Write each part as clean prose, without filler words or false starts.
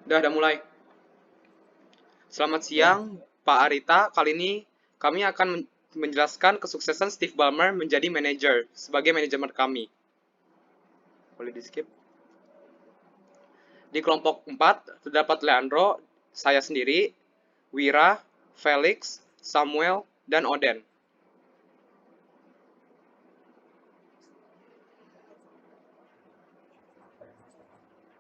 Udah mulai. Selamat siang, Pak Arita. Kali ini kami akan menjelaskan kesuksesan Steve Ballmer menjadi manajer sebagai manajemen kami. Boleh di skip. Di kelompok 4 terdapat Leandro, saya sendiri, Wira, Felix, Samuel, dan Oden.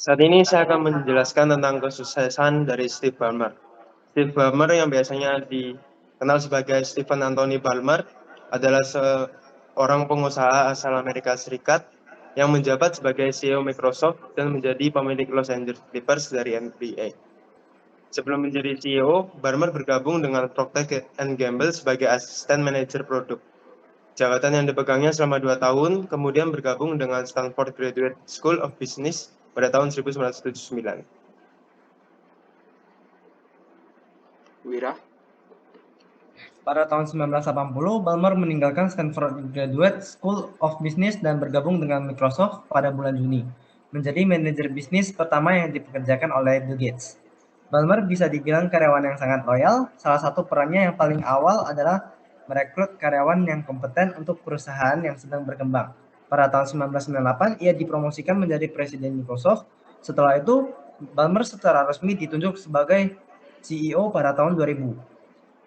Saat ini saya akan menjelaskan tentang kesuksesan dari Steve Ballmer. Steve Ballmer yang biasanya dikenal sebagai Stephen Anthony Ballmer adalah seorang pengusaha asal Amerika Serikat yang menjabat sebagai CEO Microsoft dan menjadi pemilik Los Angeles Clippers dari NBA. Sebelum menjadi CEO, Ballmer bergabung dengan Procter & Gamble sebagai asisten manajer produk. Jabatan yang dipegangnya selama 2 tahun, kemudian bergabung dengan Stanford Graduate School of Business pada tahun 1979. Wira. Pada tahun 1980, Ballmer meninggalkan Stanford Graduate School of Business dan bergabung dengan Microsoft pada bulan Juni, menjadi manajer bisnis pertama yang dipekerjakan oleh Bill Gates. Ballmer bisa dibilang karyawan yang sangat loyal. Salah satu perannya yang paling awal adalah merekrut karyawan yang kompeten untuk perusahaan yang sedang berkembang. Pada tahun 1998, ia dipromosikan menjadi presiden Microsoft. Setelah itu, Ballmer secara resmi ditunjuk sebagai CEO pada tahun 2000.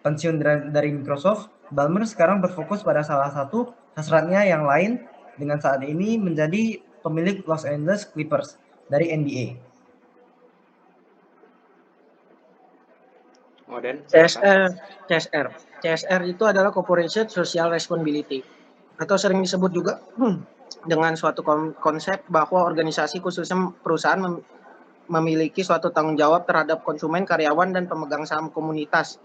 Pensiun dari Microsoft, Ballmer sekarang berfokus pada salah satu hasratnya yang lain dengan saat ini menjadi pemilik Los Angeles Clippers dari NBA. Oden. CSR itu adalah Corporate Social Responsibility, atau sering disebut juga dengan suatu konsep bahwa organisasi khususnya perusahaan memiliki suatu tanggung jawab terhadap konsumen, karyawan, dan pemegang saham komunitas.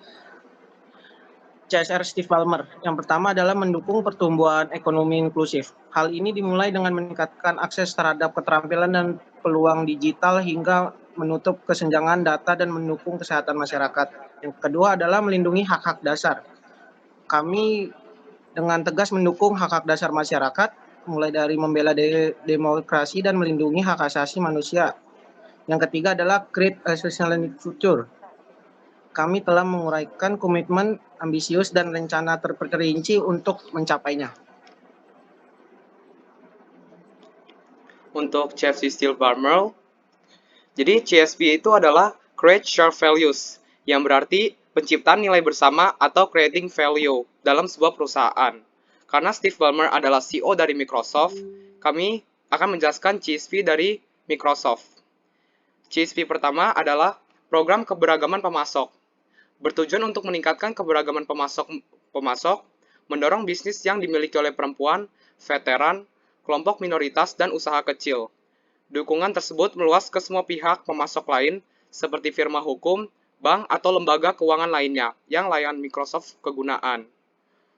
CSR Steve Ballmer. Yang pertama adalah mendukung pertumbuhan ekonomi inklusif. Hal ini dimulai dengan meningkatkan akses terhadap keterampilan dan peluang digital hingga menutup kesenjangan data dan mendukung kesehatan masyarakat. Yang kedua adalah melindungi hak-hak dasar. Kami dengan tegas mendukung hak-hak dasar masyarakat, mulai dari membela demokrasi dan melindungi hak asasi manusia. Yang ketiga adalah create a sustainable future. Kami telah menguraikan komitmen ambisius dan rencana terperinci untuk mencapainya. Untuk CSP Steve Ballmer, jadi CSP itu adalah Create Shared Values, yang berarti penciptaan nilai bersama atau creating value dalam sebuah perusahaan. Karena Steve Ballmer adalah CEO dari Microsoft, kami akan menjelaskan CSP dari Microsoft. CSP pertama adalah program keberagaman pemasok. Bertujuan untuk meningkatkan keberagaman pemasok, mendorong bisnis yang dimiliki oleh perempuan, veteran, kelompok minoritas, dan usaha kecil. Dukungan tersebut meluas ke semua pihak pemasok lain, seperti firma hukum, bank, atau lembaga keuangan lainnya yang layanan Microsoft kegunaan.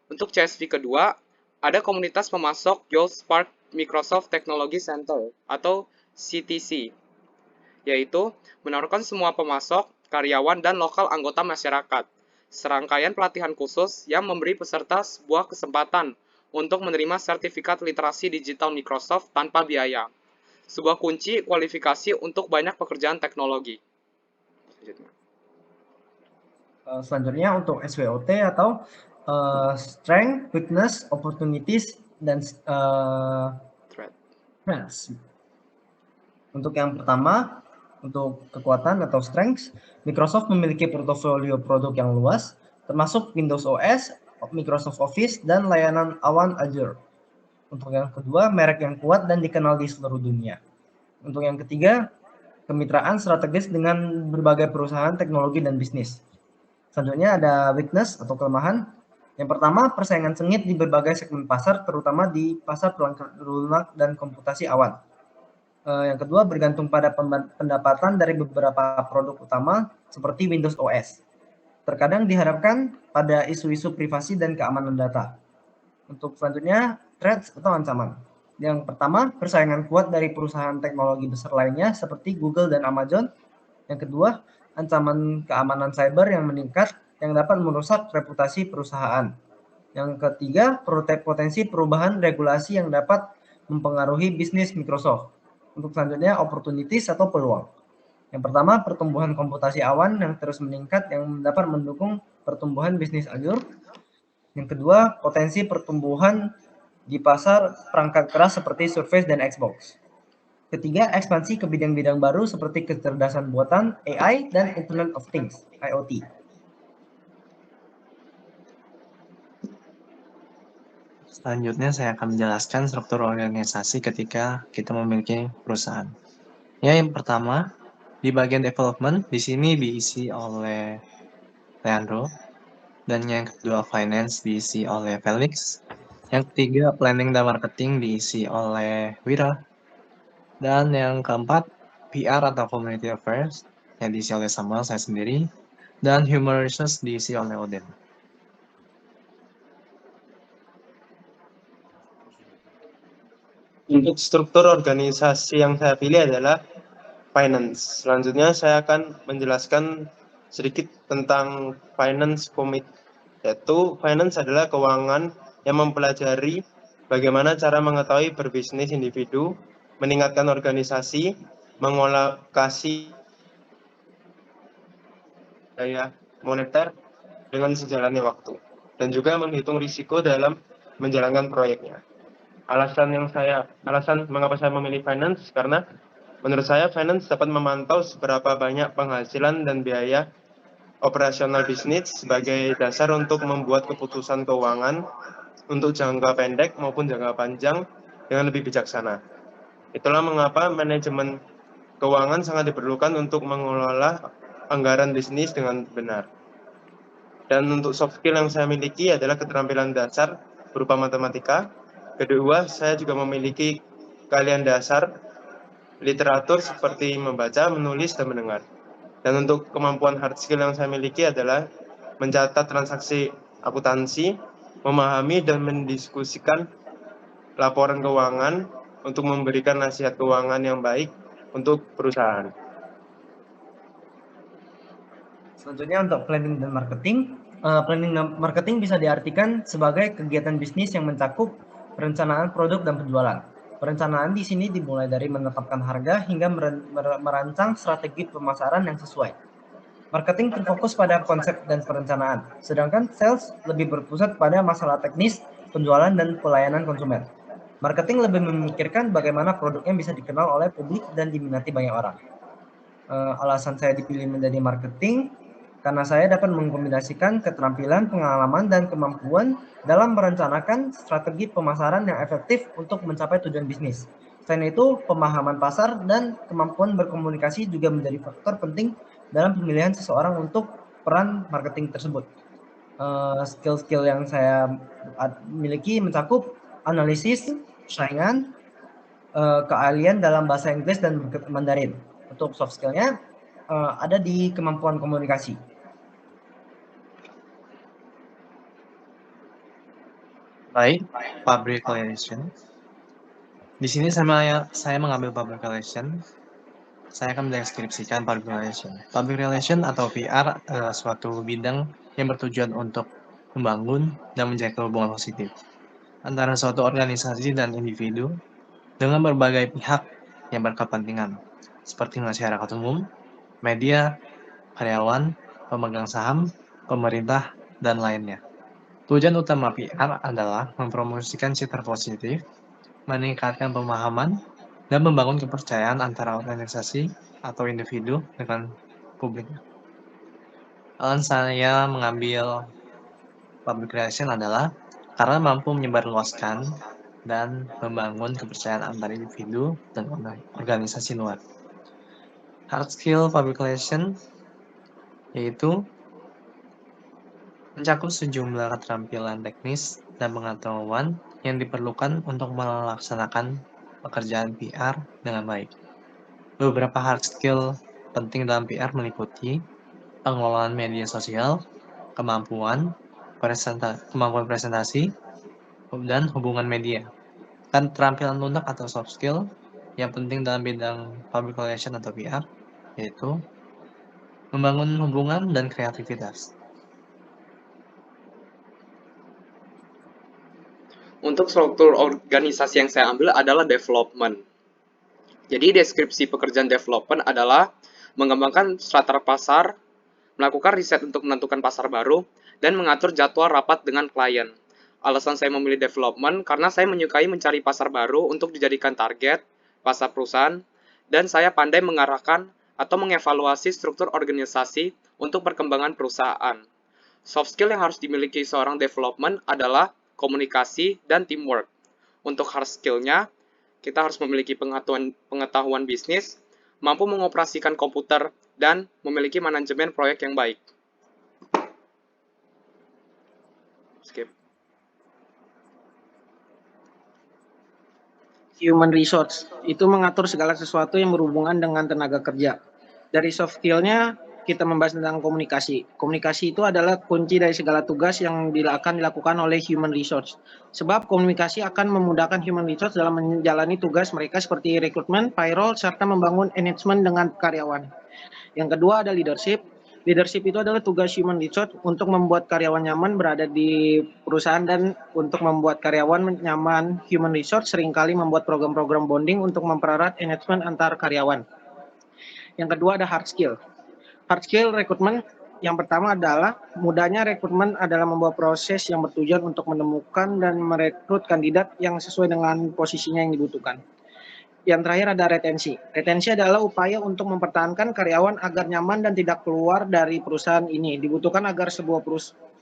Untuk CSP kedua, ada komunitas pemasok Youth Spark Microsoft Technology Center atau CTC, yaitu menaruhkan semua pemasok, karyawan, dan lokal anggota masyarakat. Serangkaian pelatihan khusus yang memberi peserta sebuah kesempatan untuk menerima sertifikat literasi digital Microsoft tanpa biaya. Sebuah kunci kualifikasi untuk banyak pekerjaan teknologi. Selanjutnya untuk SWOT atau Strength, Weakness, Opportunities, dan Threats. Untuk yang pertama, untuk kekuatan atau strengths, Microsoft memiliki portofolio produk yang luas, termasuk Windows OS, Microsoft Office, dan layanan awan Azure. Untuk yang kedua, merek yang kuat dan dikenal di seluruh dunia. Untuk yang ketiga, kemitraan strategis dengan berbagai perusahaan teknologi dan bisnis. Selanjutnya ada weakness atau kelemahan. Yang pertama, persaingan sengit di berbagai segmen pasar, terutama di pasar perangkat lunak dan komputasi awan. Yang kedua, bergantung pada pendapatan dari beberapa produk utama seperti Windows OS. Terkadang diharapkan pada isu-isu privasi dan keamanan data. Untuk selanjutnya, threats atau ancaman. Yang pertama, persaingan kuat dari perusahaan teknologi besar lainnya seperti Google dan Amazon. Yang kedua, ancaman keamanan cyber yang meningkat yang dapat merusak reputasi perusahaan. Yang ketiga, potensi perubahan regulasi yang dapat mempengaruhi bisnis Microsoft. Untuk selanjutnya, opportunities atau peluang. Yang pertama, pertumbuhan komputasi awan yang terus meningkat yang dapat mendukung pertumbuhan bisnis Azure. Yang kedua, potensi pertumbuhan di pasar perangkat keras seperti Surface dan Xbox. Ketiga, ekspansi ke bidang-bidang baru seperti kecerdasan buatan, AI, dan Internet of Things, IoT. Selanjutnya saya akan menjelaskan struktur organisasi ketika kita memiliki perusahaan. Ya, yang pertama, di bagian development, di sini diisi oleh Leandro. Dan yang kedua, finance diisi oleh Felix. Yang ketiga, planning dan marketing diisi oleh Wira. Dan yang keempat, PR atau community affairs yang diisi oleh Samuel, saya sendiri. Dan human resource diisi oleh Odin. Untuk struktur organisasi yang saya pilih adalah finance. Selanjutnya saya akan menjelaskan sedikit tentang finance committee, yaitu finance adalah keuangan yang mempelajari bagaimana cara mengetahui berbisnis individu, meningkatkan organisasi, mengalokasi daya moneter dengan sejalannya waktu, dan juga menghitung risiko dalam menjalankan proyeknya. Alasan mengapa saya memilih finance, karena menurut saya finance dapat memantau seberapa banyak penghasilan dan biaya operasional bisnis sebagai dasar untuk membuat keputusan keuangan untuk jangka pendek maupun jangka panjang dengan lebih bijaksana. Itulah mengapa manajemen keuangan sangat diperlukan untuk mengelola anggaran bisnis dengan benar. Dan untuk soft skill yang saya miliki adalah keterampilan dasar berupa matematika. Kedua, saya juga memiliki keahlian dasar literatur seperti membaca, menulis, dan mendengar. Dan untuk kemampuan hard skill yang saya miliki adalah mencatat transaksi akuntansi, memahami dan mendiskusikan laporan keuangan untuk memberikan nasihat keuangan yang baik untuk perusahaan. Selanjutnya untuk planning dan marketing. Planning dan marketing bisa diartikan sebagai kegiatan bisnis yang mencakup perencanaan produk dan penjualan. Perencanaan di sini dimulai dari menetapkan harga hingga merancang strategi pemasaran yang sesuai. Marketing terfokus pada konsep dan perencanaan, sedangkan sales lebih berpusat pada masalah teknis, penjualan, dan pelayanan konsumen. Marketing lebih memikirkan bagaimana produknya bisa dikenal oleh publik dan diminati banyak orang. Alasan saya dipilih menjadi marketing karena saya dapat mengkombinasikan keterampilan, pengalaman, dan kemampuan dalam merencanakan strategi pemasaran yang efektif untuk mencapai tujuan bisnis. Selain itu, pemahaman pasar dan kemampuan berkomunikasi juga menjadi faktor penting dalam pemilihan seseorang untuk peran marketing tersebut. Skill-skill yang saya miliki mencakup analisis, persaingan, keahlian dalam bahasa Inggris dan Mandarin. Untuk soft skill-nya ada di kemampuan komunikasi. Baik, public relation. Di sini saya mengambil public relation. Saya akan mendeskripsikan public relation. Public relation atau PR adalah suatu bidang yang bertujuan untuk membangun dan menjaga hubungan positif antara suatu organisasi dan individu dengan berbagai pihak yang berkepentingan, seperti masyarakat umum, media, karyawan, pemegang saham, pemerintah, dan lainnya. Tujuan utama PR adalah mempromosikan citra positif, meningkatkan pemahaman, dan membangun kepercayaan antara organisasi atau individu dengan publik. Alasan saya mengambil public relation adalah karena mampu menyebarluaskan dan membangun kepercayaan antara individu dan organisasi luar. Hard skill public relation yaitu mencakup sejumlah keterampilan teknis dan pengetahuan yang diperlukan untuk melaksanakan pekerjaan PR dengan baik. Beberapa hard skill penting dalam PR meliputi pengelolaan media sosial, kemampuan presentasi, dan hubungan media. Dan keterampilan lunak atau soft skill yang penting dalam bidang public relation atau PR yaitu membangun hubungan dan kreativitas. Untuk struktur organisasi yang saya ambil adalah development. Jadi deskripsi pekerjaan development adalah mengembangkan strata pasar, melakukan riset untuk menentukan pasar baru, dan mengatur jadwal rapat dengan klien. Alasan saya memilih development karena saya menyukai mencari pasar baru untuk dijadikan target pasar perusahaan, dan saya pandai mengarahkan atau mengevaluasi struktur organisasi untuk perkembangan perusahaan. Soft skill yang harus dimiliki seorang development adalah komunikasi dan teamwork. Untuk hard skill-nya, kita harus memiliki pengetahuan bisnis, mampu mengoperasikan komputer, dan memiliki manajemen proyek yang baik. Skip. Human resource itu mengatur segala sesuatu yang berhubungan dengan tenaga kerja. Dari soft skill-nya, kita membahas tentang komunikasi. Komunikasi itu adalah kunci dari segala tugas yang akan dilakukan oleh human resource. Sebab komunikasi akan memudahkan human resource dalam menjalani tugas mereka seperti rekrutmen, payroll, serta membangun engagement dengan karyawan. Yang kedua ada leadership. Leadership itu adalah tugas human resource untuk membuat karyawan nyaman berada di perusahaan, dan untuk membuat karyawan nyaman, human resource seringkali membuat program-program bonding untuk mempererat engagement antar karyawan. Yang kedua ada hard skill. Hard skill rekrutmen yang pertama adalah mudahnya rekrutmen adalah membuat proses yang bertujuan untuk menemukan dan merekrut kandidat yang sesuai dengan posisinya yang dibutuhkan. Yang terakhir ada retensi. Retensi adalah upaya untuk mempertahankan karyawan agar nyaman dan tidak keluar dari perusahaan ini. Dibutuhkan agar sebuah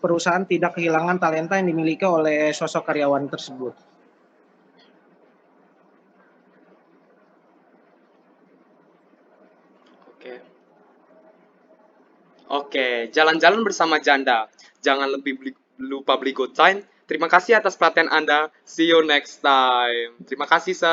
perusahaan tidak kehilangan talenta yang dimiliki oleh sosok karyawan tersebut. Oke, jalan-jalan bersama janda. Jangan lupa beli good time. Terima kasih atas perhatian Anda. See you next time. Terima kasih, Sir.